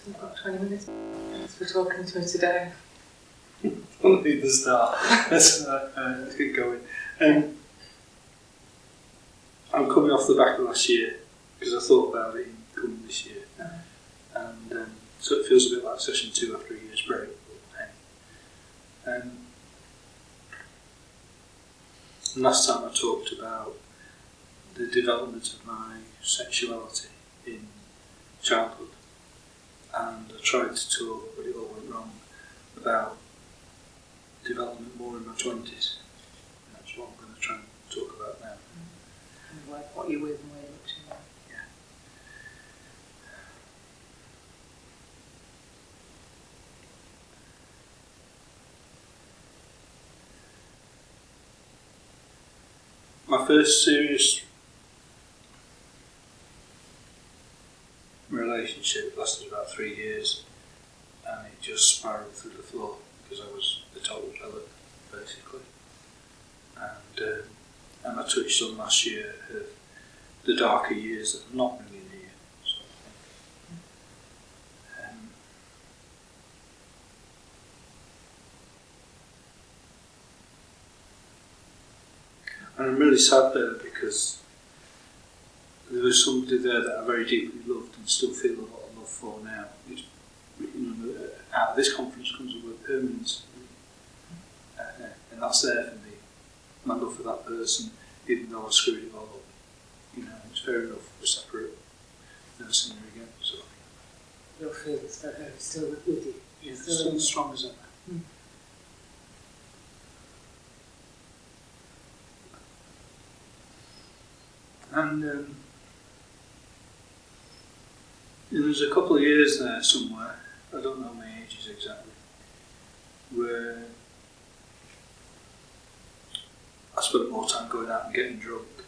We've got 20 minutes. Thanks for talking to me today. Only the start. Let's get going. I'm coming off the back of last year because I thought about it in coming this year, and so it feels a bit like session 2 after a year's break. Last time I talked about the development of my sexuality in childhood, and I tried to talk, but it all went wrong, about development more in my 20s. That's what I'm going to try and talk about now. And like what you're with and where you're up to now. Yeah. My first serious relationship lasted about 3 years, and it just spiraled through the floor because I was a total pellet, basically. And I touched on last year of the darker years that are not really near, sort of thing. And I'm really sad there because there was somebody there that I very deeply loved and still feel a lot of love for now. It's, out of this conference comes the word permanence, and that's there for me. My love for that person, even though I screwed it all up. It's fair enough we're separate. Never seen her again, so. Your feelings for her still with you? Yeah, still as strong as ever. And there's a couple of years there somewhere, I don't know my ages exactly, where I spent more time going out and getting drunk and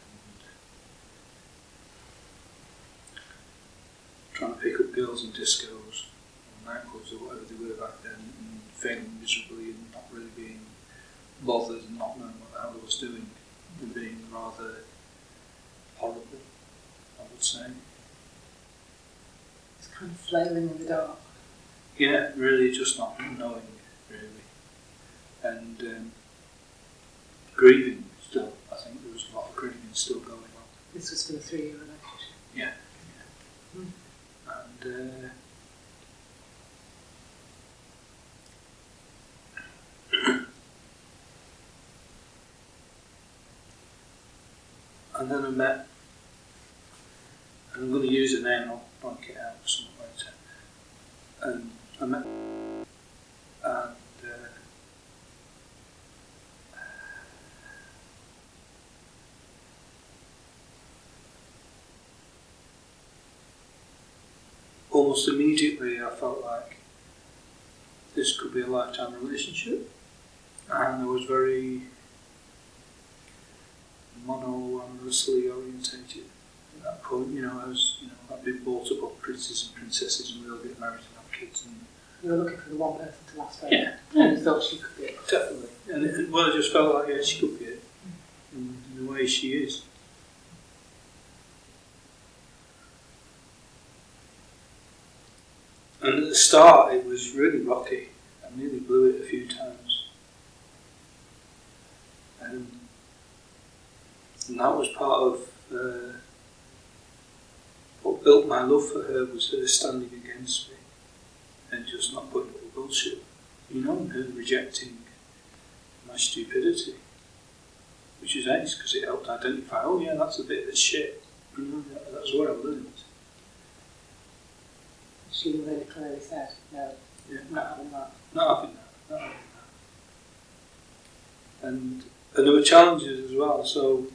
trying to pick up girls in discos or nightclubs or whatever they were back then, and failing miserably and not really being bothered and not knowing what the hell I was doing and being rather horrible, I would say. It's kind of flailing in the dark. Yeah, really just not knowing, really. And grieving still. I think there was a lot of grieving still going on. This was for a 3-year relationship? Yeah. And then I met, and I'm going to use a name, I'll blank it out something later. And I met, and almost immediately I felt like this could be a lifetime relationship, and I was very mono-amorously orientated at that point. I was, I'd been brought up on princes and princesses and we all get married and have kids. And you were looking for the one person to last forever. Yeah. And you thought she could be it. Definitely. And I just felt like, yeah, she could be it in the way she is. And at the start it was really rocky. I nearly blew it a few times. And that was part of what built my love for her, was her standing against me and just not putting up with bullshit, and her rejecting my stupidity, which is ace because it helped identify, oh yeah, that's a bit of shit, that's what I learned. She really clearly said, no, not having that. Not having that. And there were challenges as well, so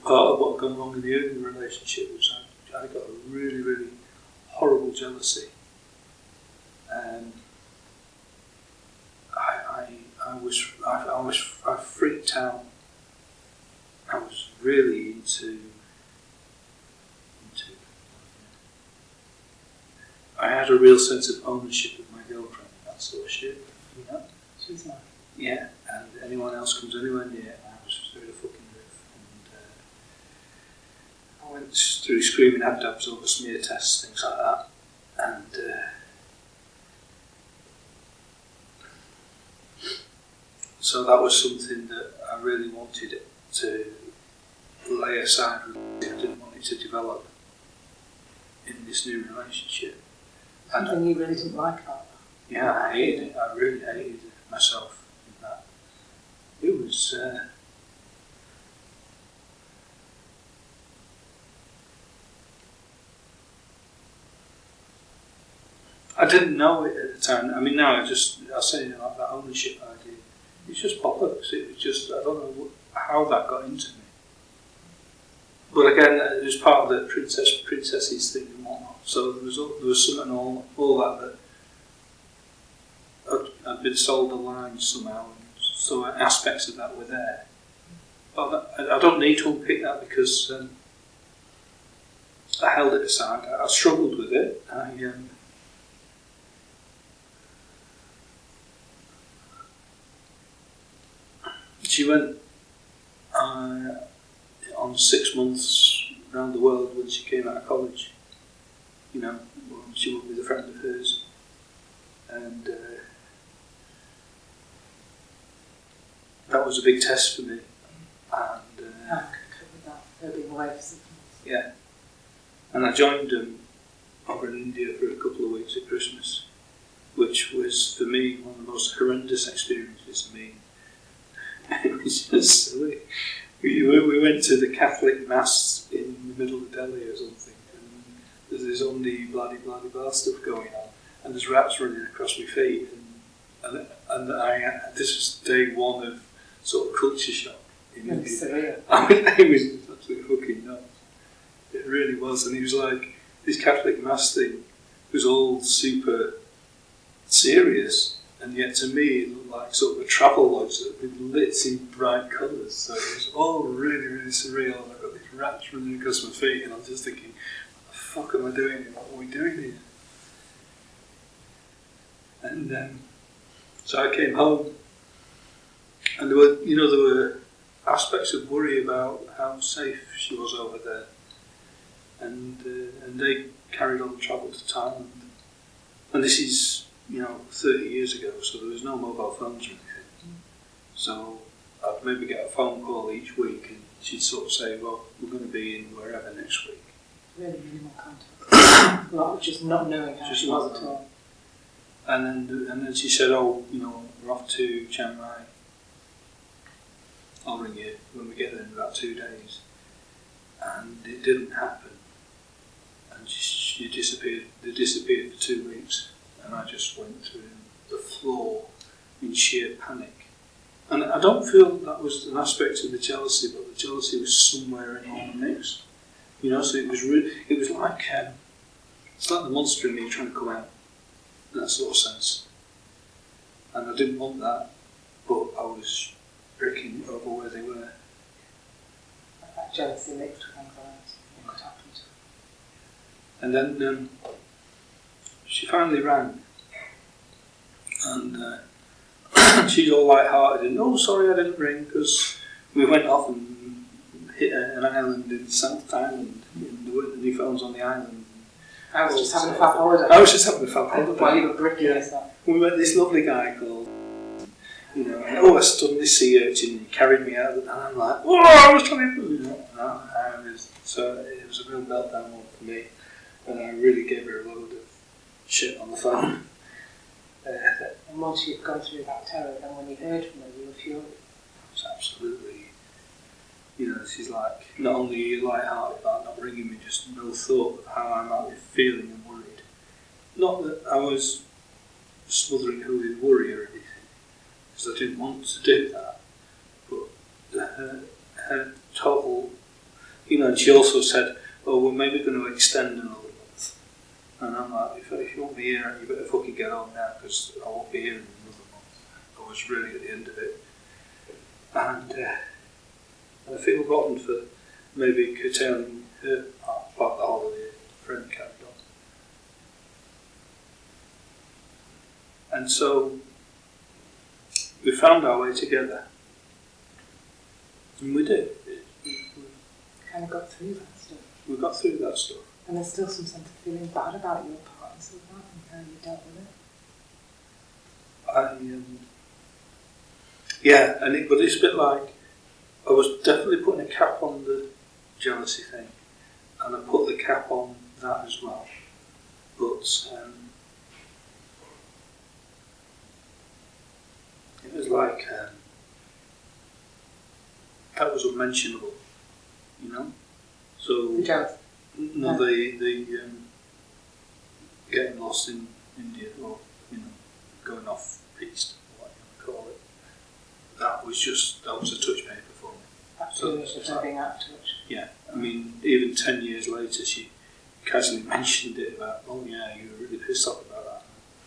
part of what had gone wrong in the early relationship was I got a really, really horrible jealousy. And I freaked out. I was really into I had a real sense of ownership of my girlfriend, that sort of shit, She's mine. Yeah, and anyone else comes anywhere near, I was through the fucking roof. And I went through screaming abdabs over smear tests, things like that. And so that was something that I really wanted to lay aside. I didn't want it to develop in this new relationship. Something you really didn't like about that. Yeah, I hated it. I really hated myself in that. It was. I didn't know it at the time. I mean, now I say like that ownership idea. It's just bollocks. It was just, I don't know how that got into me. But again, it was part of the princesses thing and whatnot. So there was something all that I'd been sold a line somehow. And so aspects of that were there. But I don't need to unpick that because I held it aside. I struggled with it. She went on 6 months around the world when she came out of college. You know, she went with a friend of hers, and that was a big test for me. And I could cope with that, her being away for 6 months. yeah, and I joined them over in India for a couple of weeks at Christmas, which was for me one of the most horrendous experiences. I mean, it was just silly. We went to the Catholic Mass in the middle of Delhi or something, and there's this only bloody blah stuff going on, and there's rats running across my feet, and this was day one of sort of culture shock in India. Surreal. I mean, it was absolutely fucking nuts. It really was, and it was like this Catholic Mass thing was all super serious. And yet to me it looked like sort of a travel lodge that had been lit in bright colours. So it was all really, really surreal. And I've got these rats running across my feet and I'm just thinking, what the fuck am I doing here? What are we doing here? And so I came home and there were aspects of worry about how safe she was over there. And they carried on the travel to Thailand. And this is 30 years ago, so there was no mobile phones or anything. So I'd maybe get a phone call each week and she'd sort of say, well, we're going to be in wherever next week. Really minimal contact. A lot of just not knowing how she was at all. And then she said, oh, we're off to Chiang Mai. I'll ring you when we get there in about 2 days. And it didn't happen. And she disappeared. They disappeared for 2 weeks. And I just went through the floor in sheer panic. And I don't feel that was an aspect of the jealousy, but the jealousy was somewhere in all the mix. So it was like it's like the monster in me trying to come out, in that sort of sense. And I didn't want that, but I was breaking over where they were. Like that jealousy mixed with anxiety, what could happen to her. And then she finally rang, and she's all light-hearted and, oh, sorry I didn't ring because we went off and hit an island in South Thailand and there weren't any phones on the island. I was just having a fab holiday. I was just having a fab holiday. While you were bricking yourself. We met this lovely guy called, and I stood this sea urchin and he carried me out and I'm like, whoa, I was trying to, so it was a real meltdown moment for me. And I really gave her a load of shit on the phone. And once you've gone through that terror, then when you heard from her, you were furious. It's absolutely, she's like, not only are you light-hearted about not ringing me, just no thought of how I might be feeling and worried. Not that I was smothering her with worry or anything, because I didn't want to do that. But her total, and she also said, oh, we're maybe going to extend another month. And I'm like, if you want me here, you better fucking get on now, because I won't be here in another month. I was really at the end of it. And I feel rotten for maybe curtailing her part of the holiday. A friend carried on. And so we found our way together. And we did. Kind of got through that stuff. We got through that stuff. And there's still some sense of feeling bad about your part and stuff like that and how you dealt with it. Yeah, but it's a bit like, I was definitely putting a cap on the jealousy thing, and I put the cap on that as well. But it was like, that was unmentionable, you know? So, The jealousy. no, the getting lost in India, or, going off piste, or what you want to call it, that was a touch paper for me. Absolutely, So, so being out of touch. Yeah, I mean, even 10 years later, she casually mentioned it about, oh yeah, you were really pissed off about that.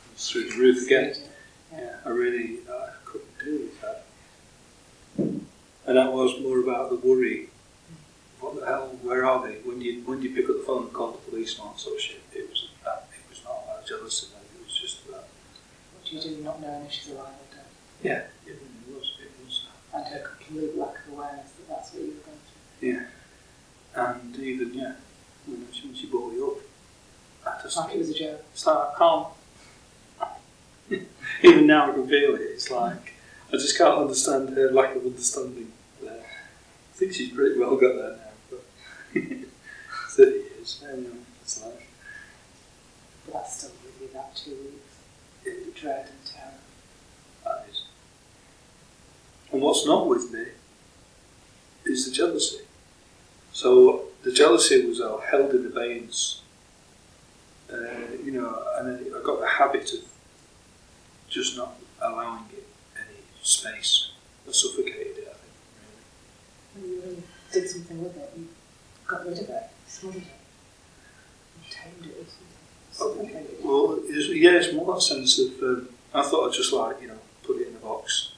It was through the roof again. Yeah, I couldn't deal with that. And that was more about the worry. What the hell, where are they? When you pick up the phone and call the police and all that sort of shit, it was not about jealousy, it was just about... What do you do not knowing if she's alive or dead? Yeah, it really was. And her complete lack of awareness that that's what you were going through. Yeah. And even, when she brought you up, I just... Like it was a joke. It's like, I can't... Even now I can feel it. It's like, I just can't understand her lack of understanding there. I think she's pretty well got there now, but 30 years, anyway, it's like... But that's still really that 2 weeks. Dread and terror. That is. And what's not with me is the jealousy. So the jealousy was held in abeyance, and I got the habit of just not allowing it any space. I suffocated it, I think, really. When you really did something with it, you got rid of it, smothered it, you tamed it or something. Suffocated it. Well, it's more that sense of, I thought I'd just put it in a box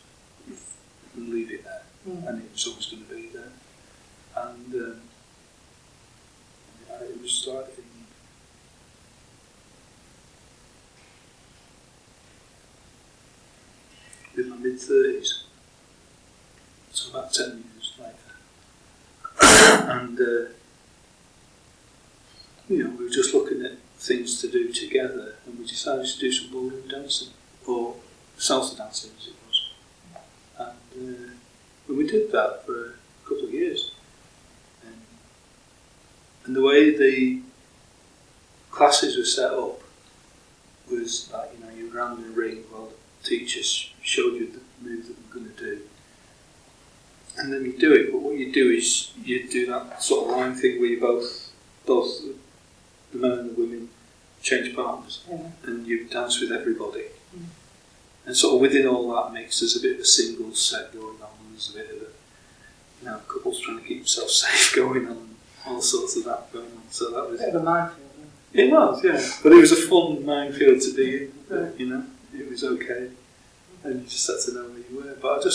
and leave it there, and it was always going to be there. And it was like in my mid-30s, so about 10 years later. And we were just looking at things to do together, and we decided to do some ballroom dancing, or salsa dancing as it was. And we did that for a couple of years. And the way the classes were set up was like, you were around in a ring while the teachers showed you the move that we're going to do. And then you do it, but what you do is you do that sort of line thing where you both the men and the women change partners, and you dance with everybody. And sort of within all that mix, there's a bit of a single set going on, and there's a bit of couples trying to keep themselves safe going on, and all sorts of that going on. So that was... A bit of a minefield, It was, yeah. But it was a fun minefield to be in, it was okay. And you just had to know where you were. But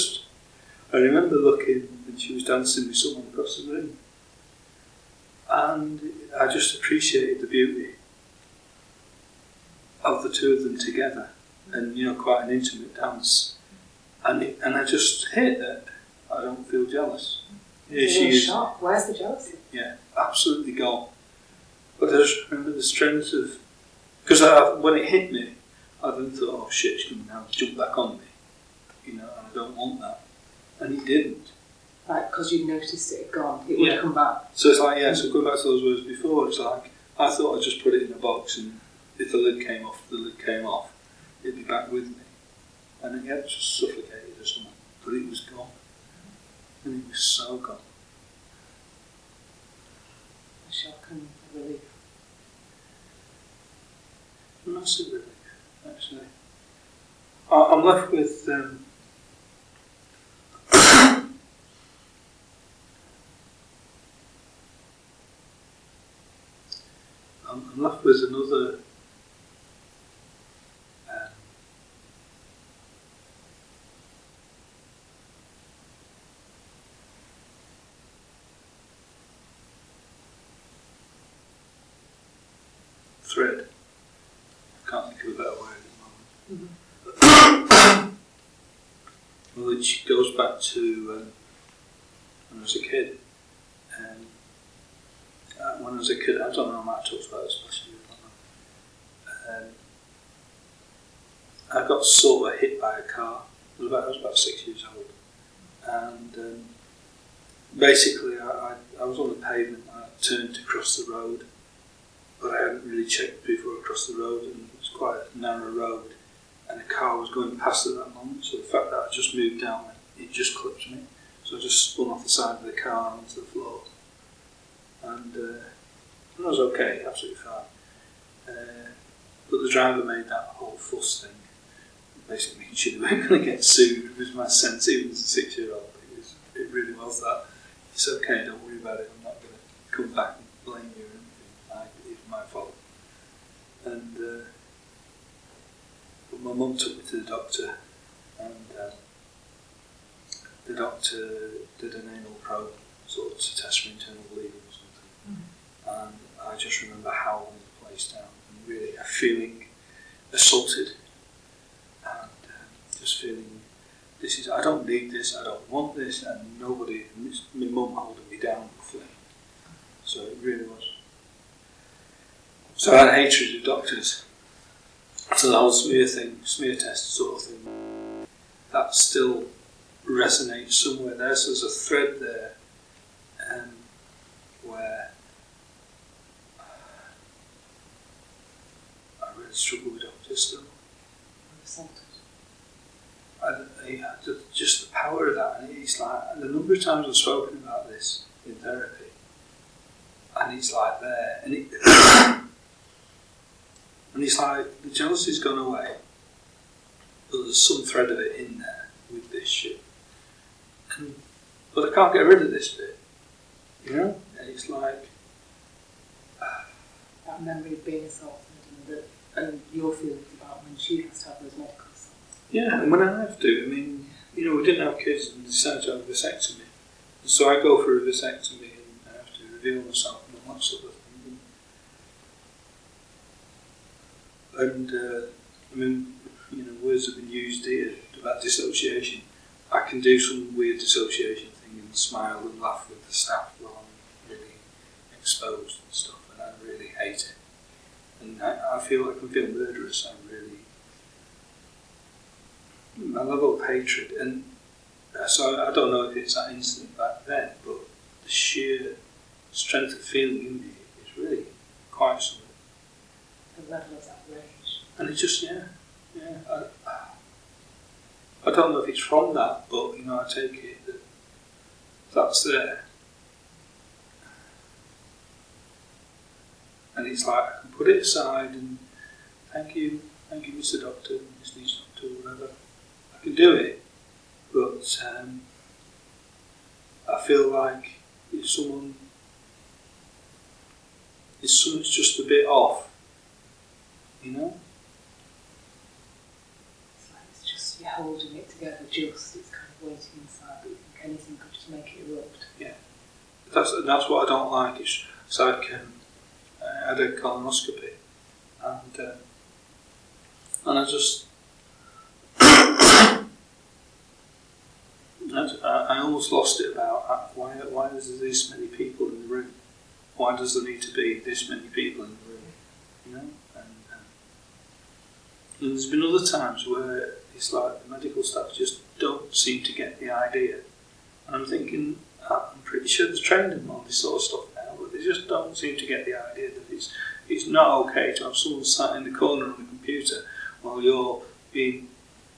I remember looking, and she was dancing with someone across the room. And I just appreciated the beauty of the two of them together. And, quite an intimate dance. And I just hit that I don't feel jealous. Here she is. Shock. Where's the jealousy? Yeah, absolutely gone. But I just remember the strength of... Because when it hit me, I then thought, oh shit, she's going to now jump back on me. And I don't want that. And it didn't. Right, because you noticed it had gone, it would come back. So it's like, so going back to those words before, it's like, I thought I'd just put it in a box, and if the lid came off, it'd be back with me. And it just suffocated or something. But it was gone. And it was so gone. A shock and relief. Massive relief, actually. I'm left with... I'm left with another thread. I can't think of a better word at the moment. Well, it goes back to when I was a kid. When I was a kid, I don't know, I might have talked about this last year, I don't know. I got sort of hit by a car I was about 6 years old, and basically I was on the pavement. I turned to cross the road, but I hadn't really checked before I crossed the road, and it was quite a narrow road, and a car was going past at that moment. So the fact that I just moved down, it just clipped me. So I just spun off the side of the car onto the floor, and I was okay, absolutely fine. But the driver made that whole fuss thing, basically making sure they weren't going to get sued. It was my sense, even as a 6-year-old. It really was that. It's okay, don't worry about it. I'm not going to come back and blame you or anything. It's my fault. And but my mum took me to the doctor, and the doctor did an anal probe, sort of to test for internal bleeding or something. And I just remember howling the place down and really feeling assaulted, and just feeling, I don't need this, I don't want this, and nobody, and it's my mum holding me down roughly. So it really was. So I had hatred of doctors. So the whole smear test sort of thing, that still resonates somewhere there. So there's a thread there where I really struggle with doctors still. Just the power of that, and it's like the number of times I've spoken about this in therapy, and it's like there, and and it's like the jealousy's gone away, but there's some thread of it in there with this shit, but I can't get rid of this bit, you know. And it's like that memory of being assaulted, and your feelings about when she has to have those medical assaults. Yeah, and when I have to, I mean, you know, we didn't have kids and decided to have a vasectomy. And so I go for a vasectomy and I have to reveal myself and all that sort of thing. And I mean, you know, words have been used here about dissociation. I can do some weird dissociation thing and smile and laugh with the staff while I'm really exposed and stuff, and I really hate it. And I feel I can feel murderous. My level of hatred, and so I don't know if it's that instant back then, but the sheer strength of feeling in me is really quite something. The level of that rage. And it just, I don't know if it's from that, but you know, I take it that that's there. And it's like I can put it aside and thank you, Mr. Doctor, Mr. Doctor, whatever. I can do it, but I feel like if something's just a bit off, you know? It's like it's just, you're holding it together, it's kind of waiting inside, but you think anything could just make it erupt. Yeah. That's what I don't like. It's like I had a colonoscopy, and I just I almost lost it about why is there this many people in the room? Why does there need to be this many people in the room? You know, and there's been other times where it's like the medical staff just don't seem to get the idea, and I'm thinking I'm pretty sure they've trained them on this sort of stuff now, but they just don't seem to get the idea that it's not okay to have someone sat in the corner on a computer while you're being,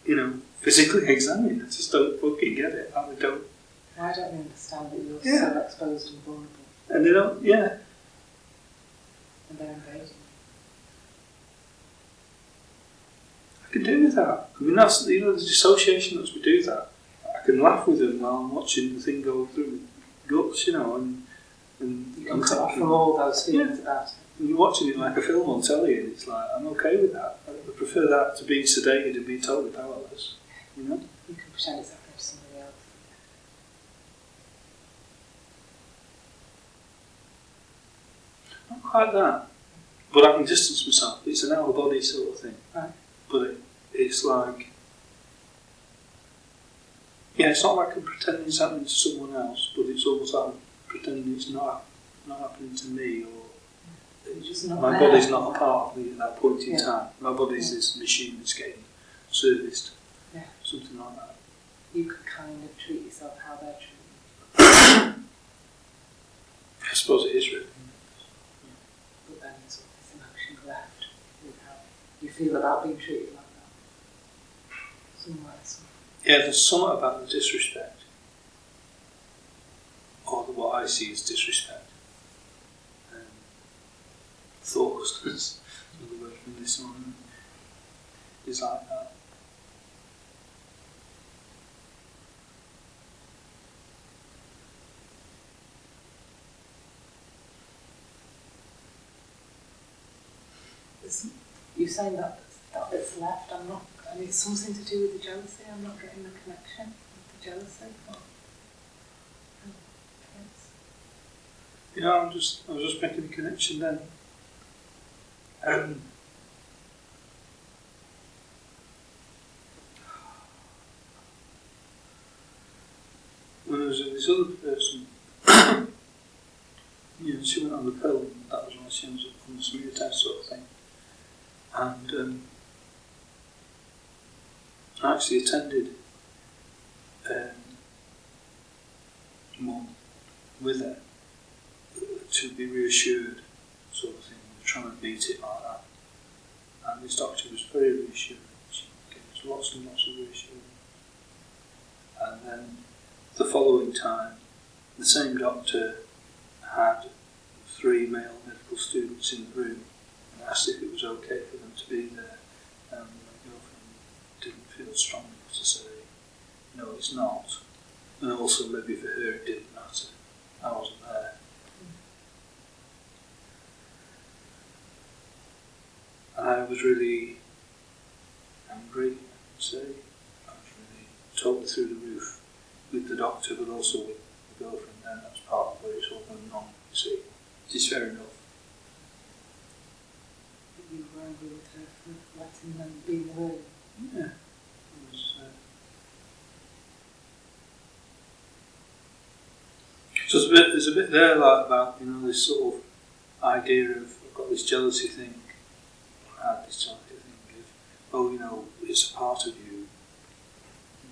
you know, physically examined. I just don't fucking get it. Why don't they understand that you're so exposed and vulnerable? And they don't, And they're invading. I can do that. I mean, that's, you know, the dissociation lets me do that. I can laugh with them while I'm watching the thing go through my guts, you know, and you can cut off from all those feelings about it. And you're watching it like a film on telly, and it's like, I'm okay with that. I prefer that to being sedated and being totally powerless, you know? You can pretend it's happening to somebody else. Not quite that. But I can distance myself. It's an out of body sort of thing. Right. But it's like, it's not like I'm pretending it's happening to someone else, but it's almost like I'm pretending it's not happening to me, or my body's not a part of me at that point in time. My body's this machine that's getting serviced. Yeah. Something like that. you could kind of treat yourself how they're treating you. I suppose it is really. But then there's sort of this emotion left with how you feel about being treated like that. Somewhere. Yeah, there's something about the disrespect, or what I see as disrespect. Thoughtlessness, another word from this one, is like that. You're saying that bit's left, and it's something to do with the jealousy, I'm not getting the connection with the jealousy. Yeah, I was just making a connection then. When I was with this other person, she went on the pill, and that was when she was on the smear test sort of thing. And I actually attended one with her to be reassured, sort of thing. We're trying to beat it like that. And this doctor was very reassuring. She gave us lots and lots of reassurance. And then the following time, the same doctor had 3 male medical students in the room and asked if it was okay for them to be there. And my girlfriend didn't feel strong enough to say, no, it's not. And also maybe for her it didn't matter. I wasn't there. And I was really angry, I would say. I was really totally through the roof with the doctor, but also with the girlfriend, and that's part of where it's all going on, you see. It's fair enough. You were angry with her for letting them be in the room? Yeah. It was, so there's a bit there like about, this sort of idea of, I've got this jealousy thing, I had this sort of thing of, it's a part of you,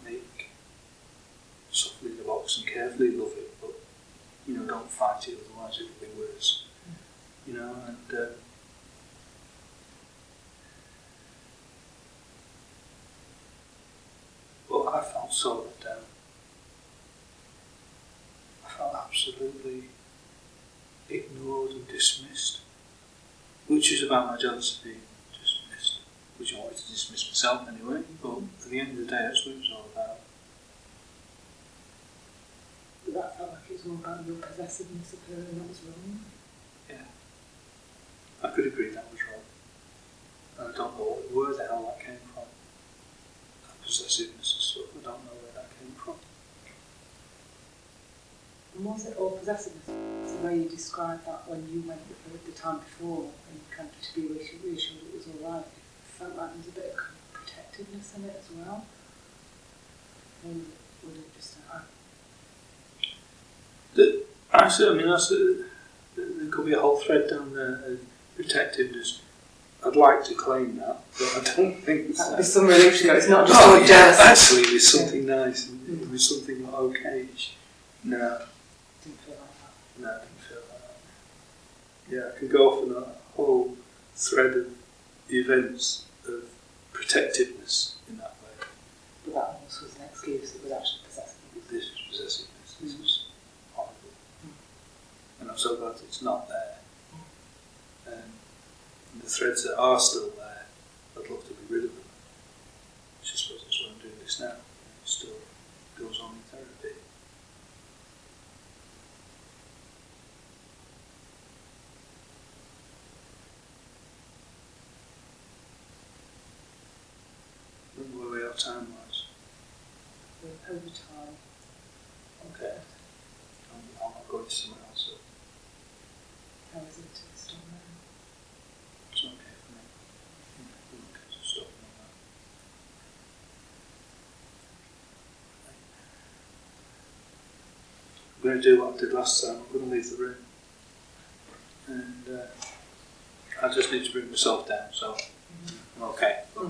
make softly the box and carefully love it, but, don't fight it, otherwise it will be worse. But I felt so let down. I felt absolutely ignored and dismissed, which is about my jealousy being dismissed, which I wanted to dismiss myself anyway, but at the end of the day that's what it was all about. But that felt like it was all about your possessiveness of her and that was wrong? Yeah. I could agree that was wrong. And I don't know where the hell that came from. That possessiveness and stuff, I don't know where that came from. And was it all possessiveness? The way you described that when you went with her the time before and kind of to be reassured it was alright, it felt like there was a bit of protectiveness in it as well? Or would it just there could be a whole thread down there of protectiveness. I'd like to claim that, but I don't think that would be some relief to go. It's not just all jealous. Actually, it's something nice and it was something like okay-ish. No. Didn't feel like that. No, I didn't feel like that. Yeah, I could go off on a whole thread of events of protectiveness in that way. But that almost was an excuse. It was actually possessiveness. This was possessiveness. This was horrible. And I'm so glad it's not there. And the threads that are still there, I'd love to be rid of them. I suppose that's why I'm doing this now. It still goes on in therapy. Where we are time-wise. We're over time. Okay. I'm not going to somewhere else. So How is it to stop now? it's okay for me. I'm okay to stop now. I'm going to do what I did last time. I'm going to leave the room. And I just need to bring myself down, so I'm okay. But